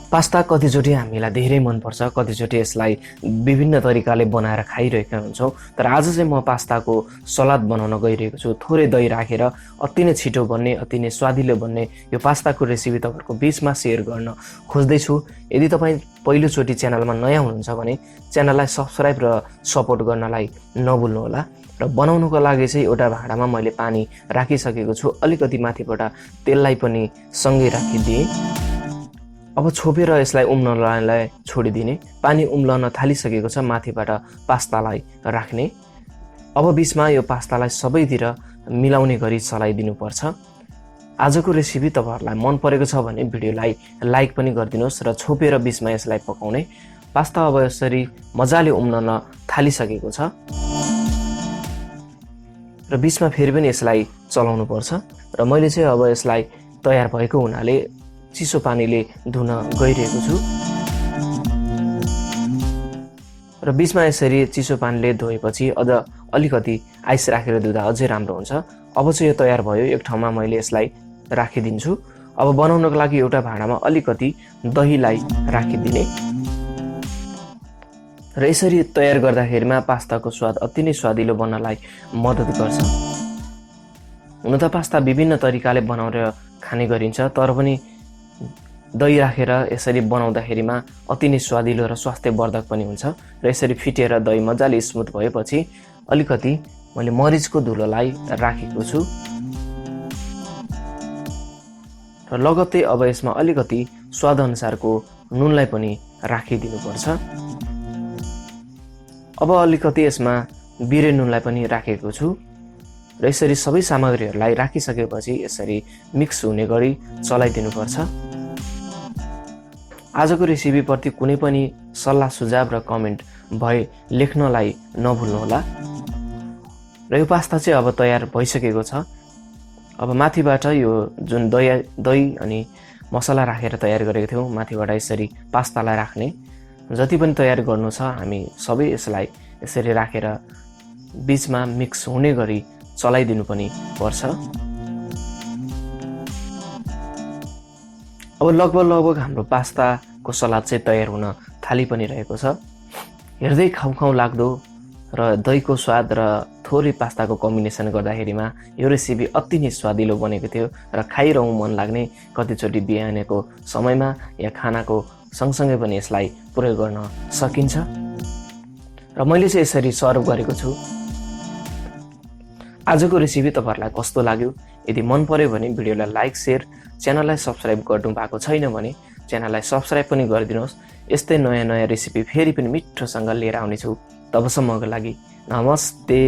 Pasta कतिचोटि हामीलाई धेरै मनपर्छ, कतिचोटि यसलाई विभिन्न तरिकाले बनाएर खाइरहेका हुन्छौँ। तर आज चाहिँ म पास्ताको सलाद बनाउन गइरहेको छु। थोरै दही राखेर अति नै छिटो बन्ने, अति नै स्वादिलो बन्ने यो पास्ताको रेसिपी तपाईँहरूको बिचमा सेयर गर्न खोज्दैछु। यदि तपाईँ पहिलोचोटि च्यानलमा नयाँ हुनुहुन्छ भने च्यानललाई सब्सक्राइब र सपोर्ट गर्नलाई नभुल्नुहोला। र बनाउनुको लागि चाहिँ एउटा भाँडामा मैले पानी राखिसकेको छु। अलिकति माथिबाट तेललाई पनि सँगै राखिदिएँ। अब छोपेर यसलाई उम्लनलाई छोडिदिने। पानी उम्लन थालिसकेको छ, माथिबाट पास्तालाई राख्ने। अब बिचमा यो पास्तालाई सबैतिर मिलाउने गरी चलाइदिनुपर्छ। आजको रेसिपी तपाईँहरूलाई मन परेको छ भने भिडियोलाई लाइक पनि गरिदिनुहोस् र छोपेर बिचमा यसलाई पकाउने। पास्ता अब यसरी मजाले उम्लन थालिसकेको छ र बिचमा फेरि पनि यसलाई चलाउनु पर्छ। र मैले चाहिँ अब यसलाई तयार भएको हुनाले चिसो पानीले धुन गइरहेको छु र बिचमा यसरी चिसो पानीले धोएपछि अझ अलिकति आइस राखेर धुँदा अझै राम्रो हुन्छ। अब चाहिँ यो तयार भयो। एक ठाउँमा मैले यसलाई राखिदिन्छु। अब बनाउनको लागि एउटा भाँडामा अलिकति दहीलाई राखिदिने र यसरी तयार गर्दाखेरिमा पास्ताको स्वाद अति नै स्वादिलो बन्नलाई मद्दत गर्छ। हुन त पास्ता विभिन्न तरिकाले बनाएर खाने गरिन्छ, तर पनि दही राखेर यसरी बनाउँदाखेरिमा अति नै स्वादिलो र स्वास्थ्यवर्धक पनि हुन्छ। र यसरी फिटेर दही मजाले स्मुथ भएपछि अलिकति मैले मरिचको धुलोलाई राखेको छु र लगत्तै अब यसमा अलिकति स्वादअनुसारको नुनलाई पनि राखिदिनुपर्छ। अब अलिकति यसमा बिरे नुनलाई पनि राखेको छु र यसरी सबै सामग्रीहरूलाई राखिसकेपछि यसरी मिक्स हुने गरी चलाइदिनुपर्छ। आजको रेसिपीप्रति कुनै पनि सल्लाह सुझाव र कमेन्ट भए लेख्नलाई नभुल्नुहोला। र यो पास्ता चाहिँ अब तयार भइसकेको छ। अब माथिबाट यो जुन दही अनि मसला राखेर तयार गरेको थियौँ, माथिबाट यसरी पास्तालाई राख्ने। जति पनि तयार गर्नु छ हामी सबै यसलाई यसरी राखेर बिचमा मिक्स हुने गरी चलाइदिनु पनि पर्छ। अब लगभग हाम्रो पास्ताको सलाद चाहिँ तयार हुन थाली पनि रहेको छ। हेर्दै खाउँ लाग्दो र दहीको स्वाद र थोरै पास्ताको कम्बिनेसन गर्दाखेरिमा यो रेसिपी अति नै स्वादिलो बनेको थियो र खाइरहँ मन लाग्ने। कतिचोटि बिहानको समयमा या खानाको सँगसँगै पनि यसलाई प्रयोग गर्न सकिन्छ र मैले चाहिँ यसरी सर्भ गरेको छु। आजको रेसिपी तपाईँहरूलाई कस्तो लाग्यो? यदि मन पर्यो भने भिडियोलाई लाइक, सेयर, च्यानललाई सब्सक्राइब गर्नु भएको छैन भने च्यानललाई सब्सक्राइब पनि गरिदिनुहोस्। यस्तै नयाँ रेसिपी फेरि पनि मिठोसँग लिएर आउनेछु। तबसम्मको लागि नमस्ते।